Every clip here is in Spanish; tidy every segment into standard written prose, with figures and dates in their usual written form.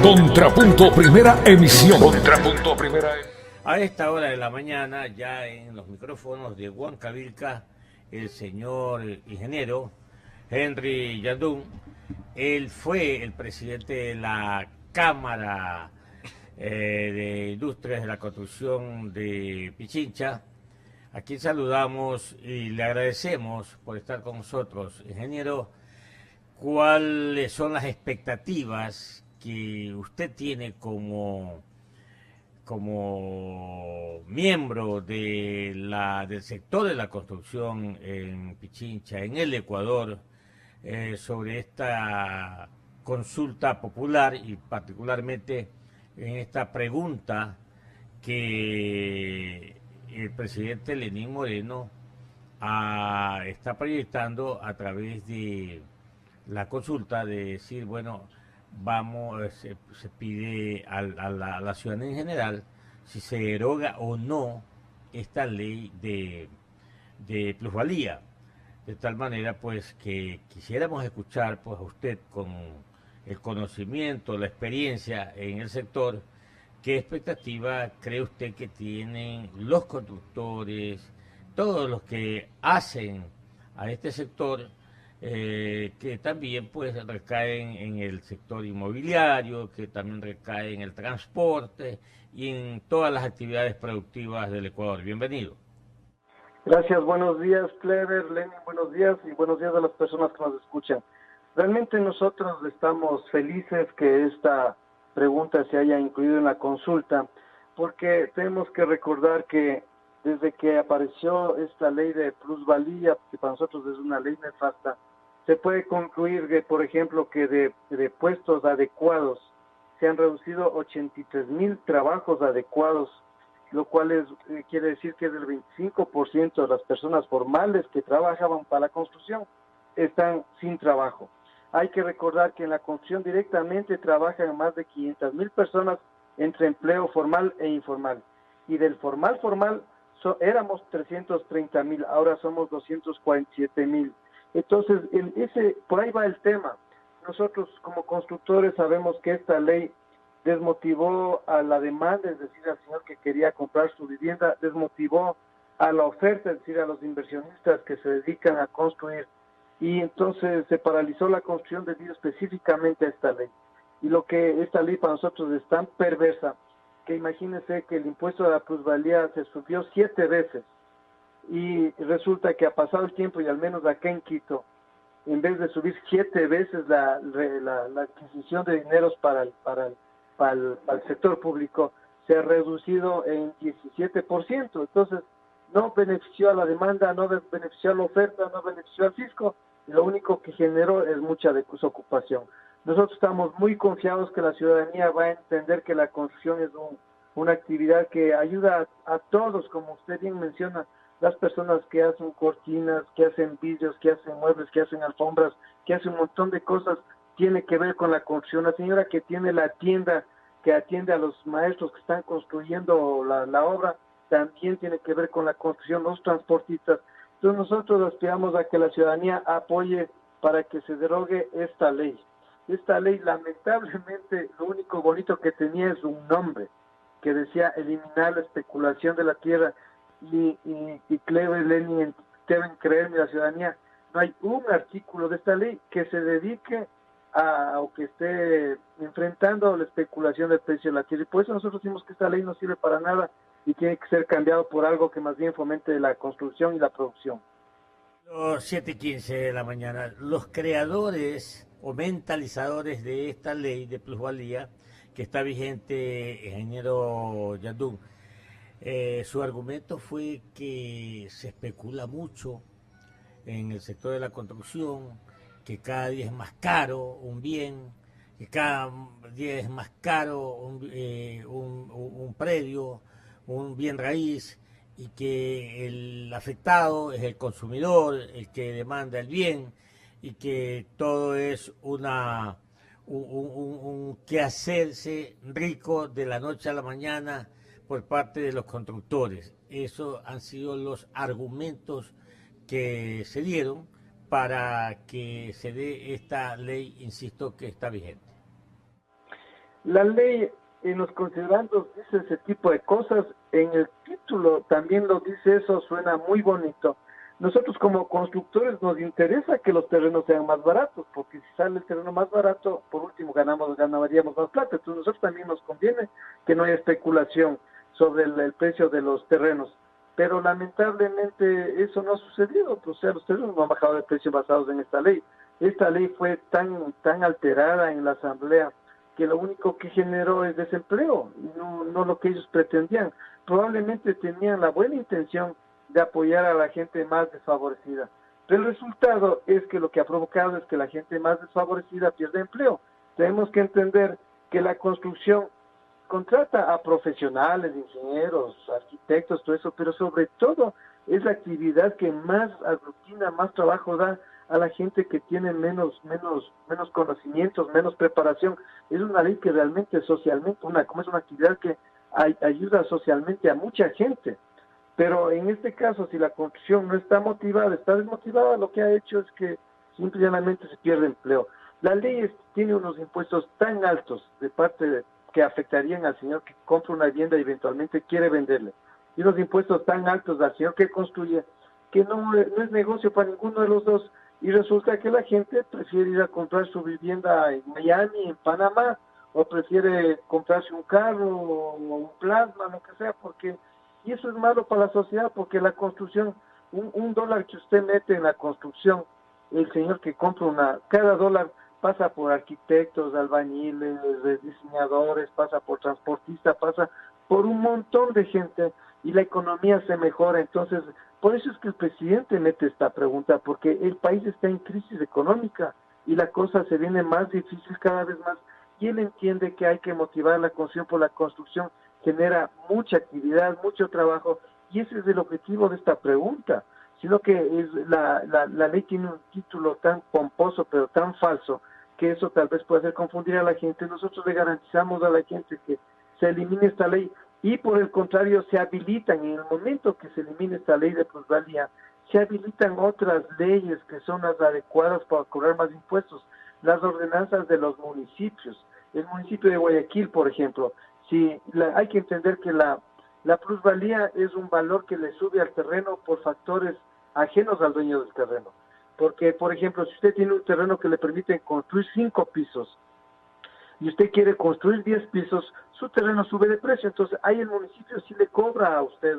Contrapunto Primera Emisión. Contrapunto Primera. A esta hora de la mañana, ya en los micrófonos de Huancavilca, el señor ingeniero Henry Yandún. Él fue el presidente de la Cámara de Industrias de la Construcción de Pichincha, a quien saludamos y le agradecemos por estar con nosotros. Ingeniero, ¿cuáles son las expectativas que usted tiene como miembro del sector de la construcción en Pichincha, en el Ecuador, sobre esta consulta popular y particularmente en esta pregunta que el presidente Lenín Moreno está proyectando a través de la consulta, de decir, bueno, se pide a la ciudadanía en general si se deroga o no esta ley de plusvalía, de tal manera pues que quisiéramos escuchar pues a usted con el conocimiento, la experiencia en el sector, qué expectativa cree usted que tienen los constructores, todos los que hacen a este sector, que también pues recaen en el sector inmobiliario, que también recaen en el transporte y en todas las actividades productivas del Ecuador. Bienvenido. Gracias, buenos días, Clever, Lenin, buenos días y buenos días a las personas que nos escuchan. Realmente nosotros estamos felices que esta pregunta se haya incluido en la consulta, porque tenemos que recordar que desde que apareció esta ley de plusvalía, que para nosotros es una ley nefasta, se puede concluir que, por ejemplo, que de puestos adecuados se han reducido 83,000 trabajos adecuados, lo cual quiere decir que del 25% de las personas formales que trabajaban para la construcción están sin trabajo. Hay que recordar que en la construcción directamente trabajan más de 500,000 personas entre empleo formal e informal. Y del formal éramos 330,000, ahora somos 247,000. Entonces, por ahí va el tema. Nosotros como constructores sabemos que esta ley desmotivó a la demanda, es decir, al señor que quería comprar su vivienda, desmotivó a la oferta, es decir, a los inversionistas que se dedican a construir, y entonces se paralizó la construcción debido específicamente a esta ley. Y lo que esta ley para nosotros es tan perversa, que imagínense que el impuesto de la plusvalía se subió 7 veces, y resulta que ha pasado el tiempo y al menos acá en Quito, en vez de subir 7 veces la adquisición de dineros para el sector público, se ha reducido en 17%. Entonces, no benefició a la demanda, no benefició a la oferta, no benefició al fisco, y lo único que generó es mucha desocupación. Nosotros estamos muy confiados que la ciudadanía va a entender que la construcción es una actividad que ayuda a todos, como usted bien menciona, las personas que hacen cortinas, que hacen vidrios, que hacen muebles, que hacen alfombras, que hacen un montón de cosas, tiene que ver con la construcción. La señora que tiene la tienda, que atiende a los maestros que están construyendo la obra, también tiene que ver con la construcción, los transportistas. Entonces nosotros aspiramos a que la ciudadanía apoye para que se derogue esta ley. Esta ley, lamentablemente, lo único bonito que tenía es un nombre, que decía eliminar la especulación de la tierra, y Clever, Lenin deben creerme, la ciudadanía, no hay un artículo de esta ley que se dedique o que esté enfrentando la especulación del precio de la tierra. Y por eso nosotros decimos que esta ley no sirve para nada y tiene que ser cambiado por algo que más bien fomente la construcción y la producción. Los 7:15 de la mañana, los creadores o mentalizadores de esta ley de plusvalía que está vigente, ingeniero Yandún, su argumento fue que se especula mucho en el sector de la construcción, que cada día es más caro un bien, que cada día es más caro un predio, un bien raíz, y que el afectado es el consumidor, el que demanda el bien, y que todo es un quehacerse rico de la noche a la mañana por parte de los constructores. Esos han sido los argumentos que se dieron para que se dé esta ley, insisto, que está vigente. La ley en los considerandos dice ese tipo de cosas, en el título también lo dice, eso suena muy bonito. Nosotros como constructores nos interesa que los terrenos sean más baratos, porque si sale el terreno más barato, por último ganaríamos más plata. Entonces nosotros también nos conviene que no haya especulación sobre el precio de los terrenos. Pero lamentablemente eso no ha sucedido, o sea, los terrenos no han bajado de precio basados en esta ley. Esta ley fue tan alterada en la Asamblea que lo único que generó es desempleo, no lo que ellos pretendían. Probablemente tenían la buena intención de apoyar a la gente más desfavorecida. Pero el resultado es que lo que ha provocado es que la gente más desfavorecida pierde empleo. Tenemos que entender que la construcción contrata a profesionales, ingenieros, arquitectos, todo eso, pero sobre todo es la actividad que más aglutina, más trabajo da a la gente que tiene menos conocimientos, menos preparación. Es una ley que realmente socialmente, como es una actividad que ayuda socialmente a mucha gente. Pero en este caso, si la construcción no está motivada, está desmotivada, lo que ha hecho es que simplemente se pierde empleo. La ley tiene unos impuestos tan altos de parte que afectarían al señor que compra una vivienda y eventualmente quiere venderle, y unos impuestos tan altos al señor que construye, que no es negocio para ninguno de los dos, y resulta que la gente prefiere ir a comprar su vivienda en Miami, en Panamá, o prefiere comprarse un carro o un plasma, lo que sea, y eso es malo para la sociedad, porque la construcción, un dólar que usted mete en la construcción, el señor que compra cada dólar pasa por arquitectos, albañiles, diseñadores, pasa por transportistas, pasa por un montón de gente, y la economía se mejora. Entonces, por eso es que el presidente mete esta pregunta, porque el país está en crisis económica y la cosa se viene más difícil cada vez más, y él entiende que hay que motivar la construcción, por la construcción genera mucha actividad, mucho trabajo, y ese es el objetivo de esta pregunta, sino que la ley tiene un título tan pomposo pero tan falso que eso tal vez puede hacer confundir a la gente. Nosotros le garantizamos a la gente que se elimine esta ley, y por el contrario se habilitan, en el momento que se elimine esta ley de plusvalía, se habilitan otras leyes que son las adecuadas para cobrar más impuestos, las ordenanzas de los municipios. El municipio de Guayaquil, por ejemplo, hay que entender que la plusvalía es un valor que le sube al terreno por factores ajenos al dueño del terreno. Porque, por ejemplo, si usted tiene un terreno que le permite construir 5 pisos y usted quiere construir 10 pisos, su terreno sube de precio. Entonces, ahí el municipio sí le cobra a usted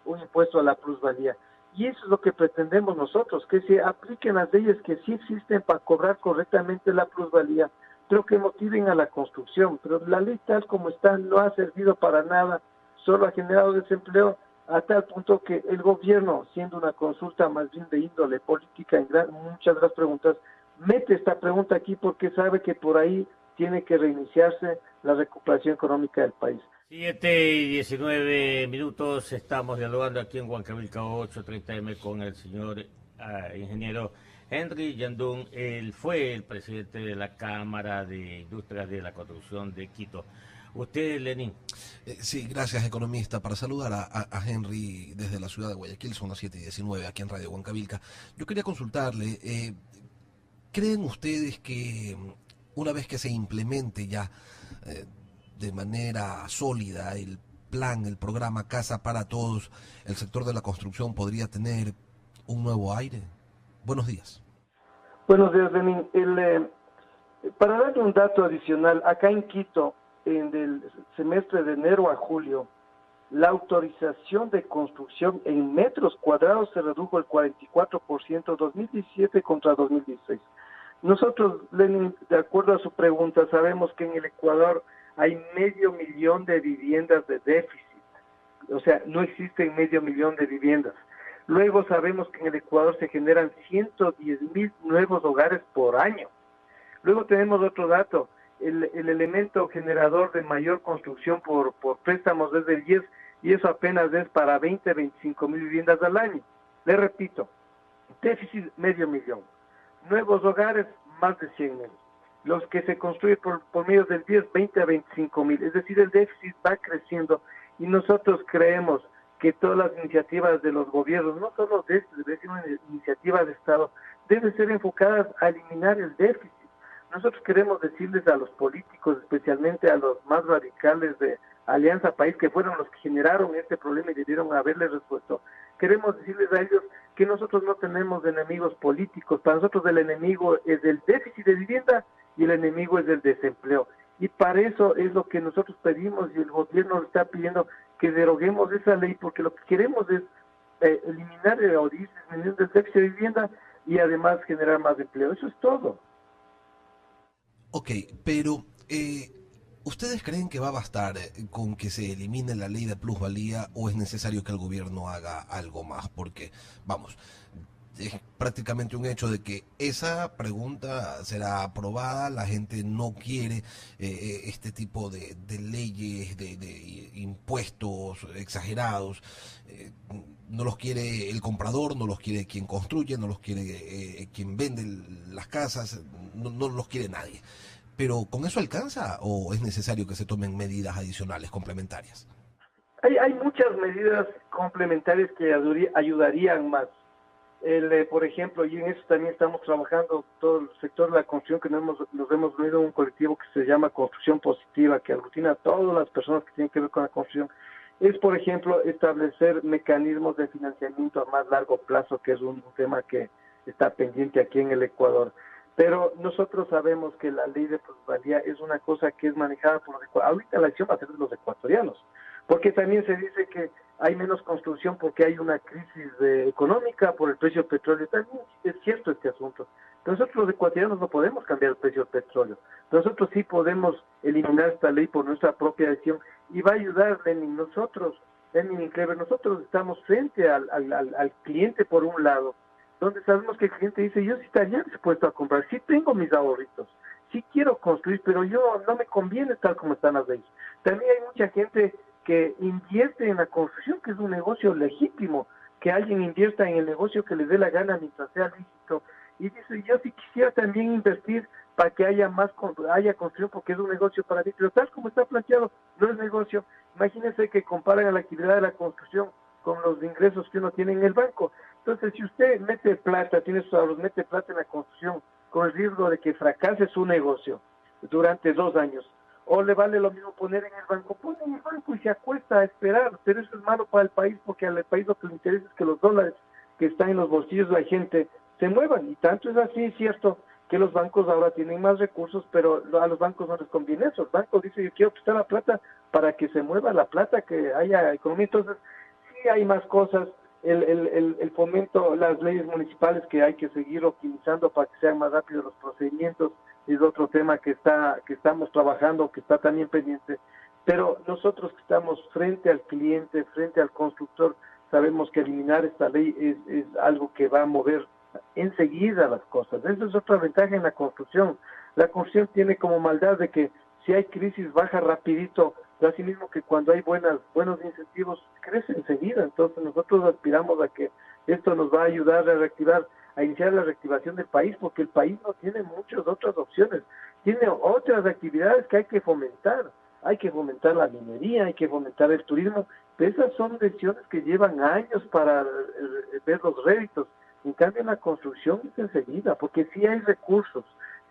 un impuesto a la plusvalía. Y eso es lo que pretendemos nosotros, que se apliquen las leyes que sí existen para cobrar correctamente la plusvalía, pero que motiven a la construcción. Pero la ley tal como está no ha servido para nada, solo ha generado desempleo, a tal punto que el gobierno, siendo una consulta más bien de índole política en muchas de las preguntas, mete esta pregunta aquí porque sabe que por ahí tiene que reiniciarse la recuperación económica del país. 7:19, estamos dialogando aquí en Huancavilca 830M con el señor ingeniero Henry Yandún. Él fue el presidente de la Cámara de Industrias de la Construcción de Quito. Usted, Lenín. Sí, gracias, economista. Para saludar a Henry desde la ciudad de Guayaquil, son las 7:19 aquí en Radio Huancavilca. Yo quería consultarle, ¿creen ustedes que una vez que se implemente ya de manera sólida el programa Casa para Todos, el sector de la construcción podría tener un nuevo aire? Buenos días. Buenos días, Lenín. Para darle un dato adicional, acá en Quito, en el semestre de enero a julio, la autorización de construcción en metros cuadrados se redujo el 44% 2017 contra 2016. Nosotros, Lenin, de acuerdo a su pregunta, sabemos que en el Ecuador hay 500,000 de viviendas de déficit. O sea, no existen 500,000 de viviendas. Luego sabemos que en el Ecuador se generan 110,000 nuevos hogares por año. Luego tenemos otro dato. El elemento generador de mayor construcción por préstamos es del 10, y eso apenas es para 25,000 viviendas al año. Le repito, déficit 500,000, nuevos hogares más de 100,000, los que se construyen por medio del 10, 20 a 25,000, es decir, el déficit va creciendo, y nosotros creemos que todas las iniciativas de los gobiernos, no solo de una iniciativa de Estado, deben ser enfocadas a eliminar el déficit, nosotros queremos decirles a los políticos, especialmente a los más radicales de Alianza País, que fueron los que generaron este problema y debieron haberle resuelto, queremos decirles a ellos que nosotros no tenemos enemigos políticos. Para nosotros el enemigo es el déficit de vivienda y el enemigo es el desempleo. Y para eso es lo que nosotros pedimos, y el gobierno está pidiendo que deroguemos esa ley, porque lo que queremos es eliminar o disminuir el déficit de vivienda y además generar más empleo. Eso es todo. Ok, pero ¿ustedes creen que va a bastar con que se elimine la ley de plusvalía o es necesario que el gobierno haga algo más? Porque, vamos, es prácticamente un hecho de que esa pregunta será aprobada, la gente no quiere este tipo de leyes, de impuestos exagerados, no los quiere el comprador, no los quiere quien construye, no los quiere quien vende las casas, no los quiere nadie. Pero ¿con eso alcanza o es necesario que se tomen medidas adicionales, complementarias? Hay muchas medidas complementarias que ayudarían más. Por ejemplo, y en eso también estamos trabajando todo el sector de la construcción, que nos hemos unido a un colectivo que se llama Construcción Positiva, que aglutina a todas las personas que tienen que ver con la construcción. Es, por ejemplo, establecer mecanismos de financiamiento a más largo plazo, que es un tema que está pendiente aquí en el Ecuador. Pero nosotros sabemos que la ley de plusvalía es una cosa que es manejada por los ecuatorianos. Ahorita la acción va a ser de los ecuatorianos, porque también se dice que hay menos construcción porque hay una crisis económica por el precio del petróleo. También es cierto este asunto. Pero nosotros los ecuatorianos no podemos cambiar el precio del petróleo. Nosotros sí podemos eliminar esta ley por nuestra propia decisión y va a ayudar, Lenin y Clever, nosotros estamos frente al cliente por un lado, donde sabemos que el cliente dice, yo sí estaría dispuesto a comprar, sí tengo mis ahorritos, sí quiero construir, pero yo no me conviene tal como están las leyes. También hay mucha gente que invierte en la construcción, que es un negocio legítimo, que alguien invierta en el negocio que le dé la gana mientras sea lícito, y dice, yo sí quisiera también invertir para que haya construcción, porque es un negocio para mí, pero tal como está planteado, no es negocio. Imagínense que comparan la actividad de la construcción con los ingresos que uno tiene en el banco. Entonces, si usted mete plata, tiene sus ahorros, mete plata en la construcción, con el riesgo de que fracase su negocio durante 2 años, o le vale lo mismo poner en el banco, pone en el banco y se acuesta a esperar, pero eso es malo para el país, porque al país lo que le interesa es que los dólares que están en los bolsillos de la gente se muevan, y tanto es así, es cierto, que los bancos ahora tienen más recursos, pero a los bancos no les conviene eso. El banco dice, yo quiero prestar la plata para que se mueva la plata, que haya economía. Entonces, sí hay más cosas, el fomento, las leyes municipales que hay que seguir optimizando para que sean más rápidos los procedimientos, es otro tema que estamos trabajando, que está también pendiente. Pero nosotros que estamos frente al cliente, frente al constructor, sabemos que eliminar esta ley es algo que va a mover enseguida las cosas. Esa es otra ventaja en la construcción. La construcción tiene como maldad de que si hay crisis baja rapidito, pero así mismo que cuando hay buenos incentivos crece enseguida. Entonces nosotros aspiramos a que esto nos va a ayudar a iniciar la reactivación del país, porque el país no tiene muchas otras opciones, tiene otras actividades que hay que fomentar. Hay que fomentar la minería, hay que fomentar el turismo, pero esas son decisiones que llevan años para ver los réditos. En cambio, en la construcción es enseguida, porque sí hay recursos,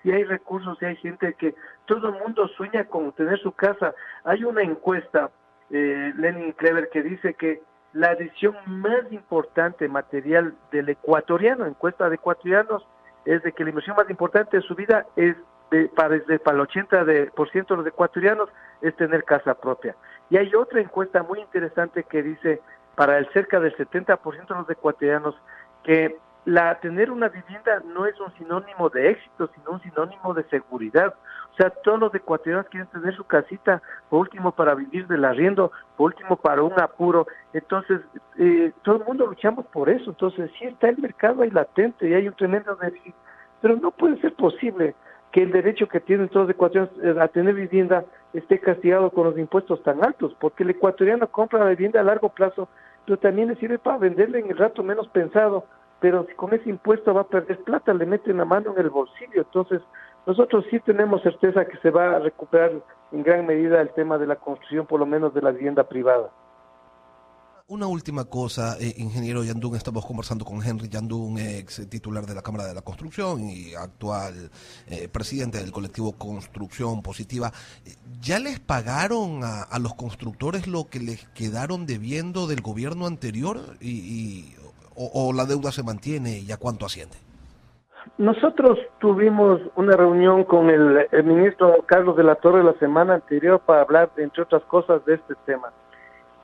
sí hay gente que todo el mundo sueña con tener su casa. Hay una encuesta, Lenin Clever, que dice que la decisión más importante material del ecuatoriano, encuesta de ecuatorianos, es de que la inversión más importante de su vida es para el 80% de los ecuatorianos es tener casa propia. Y hay otra encuesta muy interesante que dice para el cerca del 70% de los ecuatorianos que tener una vivienda no es un sinónimo de éxito, sino un sinónimo de seguridad. O sea, todos los ecuatorianos quieren tener su casita, por último para vivir del arriendo, por último para un apuro. Entonces, todo el mundo luchamos por eso. Entonces, sí está el mercado ahí latente y hay un tremendo déficit, pero no puede ser posible que el derecho que tienen todos los ecuatorianos a tener vivienda esté castigado con los impuestos tan altos, porque el ecuatoriano compra la vivienda a largo plazo, pero también le sirve para venderla en el rato menos pensado, pero si con ese impuesto va a perder plata, le meten la mano en el bolsillo. Entonces, nosotros sí tenemos certeza que se va a recuperar en gran medida el tema de la construcción, por lo menos de la vivienda privada. Una última cosa, ingeniero Yandún, estamos conversando con Henry Yandún, ex titular de la Cámara de la Construcción y actual presidente del colectivo Construcción Positiva. ¿Ya les pagaron a los constructores lo que les quedaron debiendo del gobierno anterior o la deuda se mantiene y a cuánto asciende? Nosotros tuvimos una reunión con el ministro Carlos de la Torre la semana anterior para hablar, entre otras cosas, de este tema.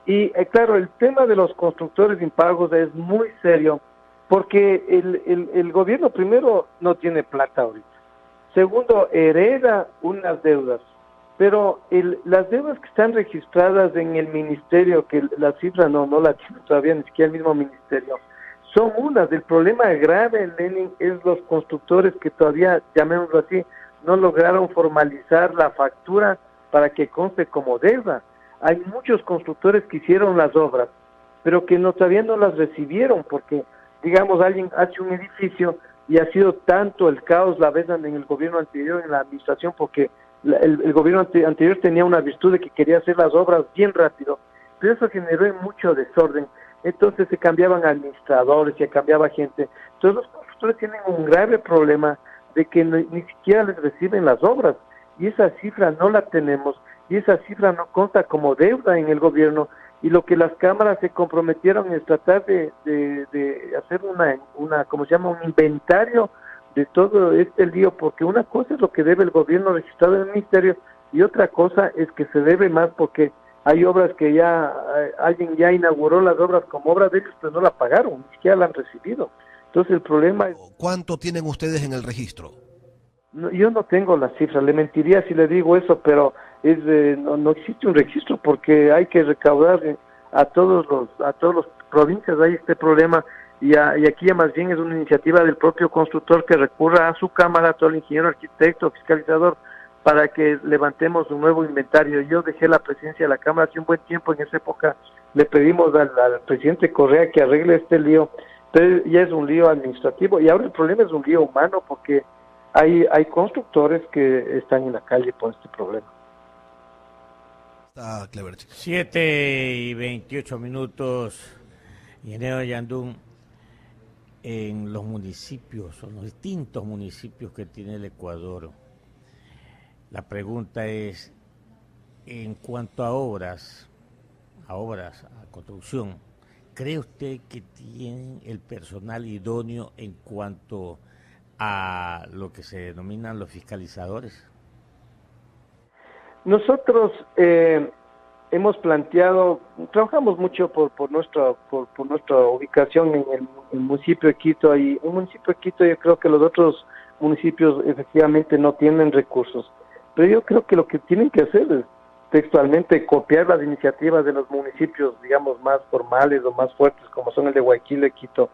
Y claro, el tema de los constructores impagos es muy serio porque el gobierno primero no tiene plata ahorita. Segundo, hereda unas deudas, pero las deudas que están registradas en el ministerio, que la cifra no la tiene todavía ni siquiera el mismo ministerio, son unas. El problema grave, Lenin, es los constructores que todavía, llamémoslo así, no lograron formalizar la factura para que conste como deuda. Hay muchos constructores que hicieron las obras, pero que todavía no las recibieron, porque, digamos, alguien hace un edificio y ha sido tanto el caos la vez en el gobierno anterior, en la administración, porque el gobierno anterior tenía una virtud de que quería hacer las obras bien rápido, pero eso generó mucho desorden. Entonces se cambiaban administradores, se cambiaba gente. Entonces los constructores tienen un grave problema de que ni siquiera les reciben las obras, y esa cifra no la tenemos. Y esa cifra no consta como deuda en el gobierno, y lo que las cámaras se comprometieron es tratar de hacer ¿cómo se llama?, un inventario de todo este lío, porque una cosa es lo que debe el gobierno registrado en el ministerio, y otra cosa es que se debe más porque hay obras que ya, alguien ya inauguró las obras como obras de ellos, pero no la pagaron, ni siquiera la han recibido. Entonces el problema es... ¿Cuánto tienen ustedes en el registro? No, yo no tengo la cifra, le mentiría si le digo eso, pero no existe un registro porque hay que recaudar a todos los provincias. Hay este problema y aquí ya más bien es una iniciativa del propio constructor que recurra a su cámara, a todo el ingeniero, arquitecto, fiscalizador, para que levantemos un nuevo inventario. Yo dejé la presidencia de la cámara hace un buen tiempo. En esa época le pedimos al presidente Correa que arregle este lío, pero ya es un lío administrativo y ahora el problema es un lío humano porque hay constructores que están en la calle por este problema. 7:28, ingeniero Yandún, en los municipios, o los distintos municipios que tiene el Ecuador. La pregunta es, en cuanto a obras, a construcción, ¿cree usted que tienen el personal idóneo en cuanto a lo que se denominan los fiscalizadores? Nosotros hemos planteado, trabajamos mucho por nuestra ubicación en el municipio de Quito, y un municipio de Quito, yo creo que los otros municipios efectivamente no tienen recursos, pero yo creo que lo que tienen que hacer es textualmente copiar las iniciativas de los municipios, digamos, más formales o más fuertes, como son el de Guayaquil y Quito,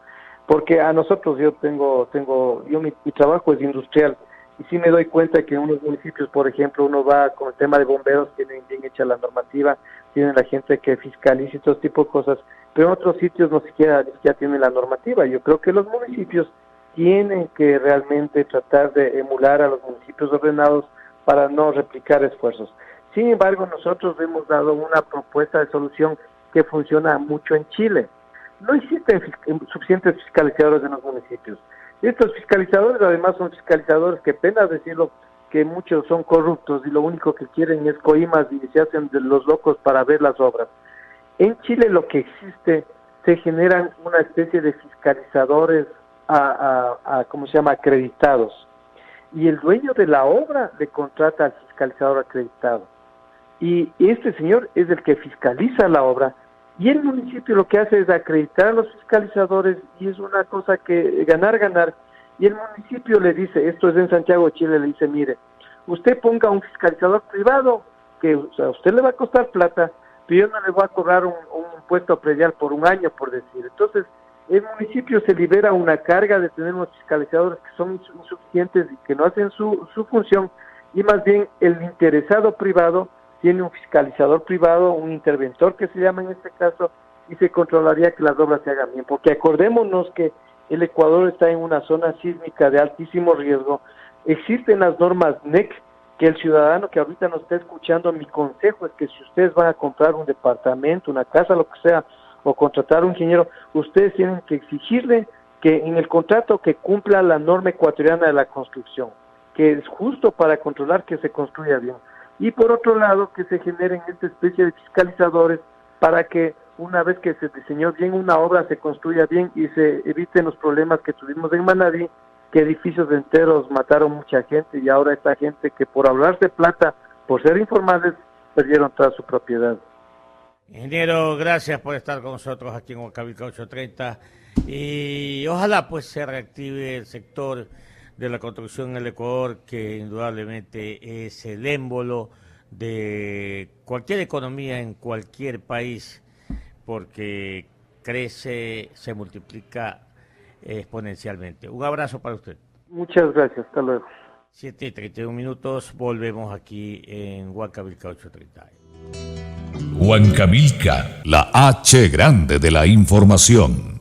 porque a nosotros mi trabajo es industrial, y sí me doy cuenta que en unos municipios, por ejemplo, uno va con el tema de bomberos, tienen bien hecha la normativa, tienen la gente que fiscaliza y todo tipo de cosas, pero en otros sitios ni siquiera tienen la normativa. Yo creo que los municipios tienen que realmente tratar de emular a los municipios ordenados para no replicar esfuerzos. Sin embargo, nosotros hemos dado una propuesta de solución que funciona mucho en Chile. No existen suficientes fiscalizadores en los municipios. Estos fiscalizadores además son fiscalizadores que, pena decirlo, que muchos son corruptos y lo único que quieren es coimas y se hacen de los locos para ver las obras. En Chile lo que existe, se generan una especie de fiscalizadores ¿cómo se llama?, acreditados. Y el dueño de la obra le contrata al fiscalizador acreditado. Y este señor es el que fiscaliza la obra. Y el municipio lo que hace es acreditar a los fiscalizadores, y es una cosa que ganar. Y el municipio le dice, esto es en Santiago de Chile, le dice, mire, usted ponga un fiscalizador privado, que a usted le va a costar plata, pero yo no le voy a cobrar un impuesto predial por un año, por decir. Entonces, el municipio se libera una carga de tener unos fiscalizadores que son insuficientes y que no hacen su función, y más bien el interesado privado tiene un fiscalizador privado, un interventor que se llama en este caso, y se controlaría que las obras se hagan bien, porque acordémonos que el Ecuador está en una zona sísmica de altísimo riesgo. Existen las normas NEC, que el ciudadano que ahorita nos está escuchando, mi consejo es que si ustedes van a comprar un departamento, una casa, lo que sea, o contratar a un ingeniero, ustedes tienen que exigirle que en el contrato que cumpla la norma ecuatoriana de la construcción, que es justo para controlar que se construya bien. Y por otro lado, que se generen esta especie de fiscalizadores para que una vez que se diseñó bien una obra, se construya bien y se eviten los problemas que tuvimos en Manabí, que edificios enteros mataron mucha gente y ahora esta gente que por hablarse plata, por ser informales, perdieron toda su propiedad. Ingeniero, gracias por estar con nosotros aquí en Huancavelica 830 y ojalá pues se reactive el sector de la construcción en el Ecuador, que indudablemente es el émbolo de cualquier economía en cualquier país, porque crece, se multiplica exponencialmente. Un abrazo para usted. Muchas gracias, hasta luego. 7:31, volvemos aquí en Huancavelica 830. Huancavelica, la H grande de la información.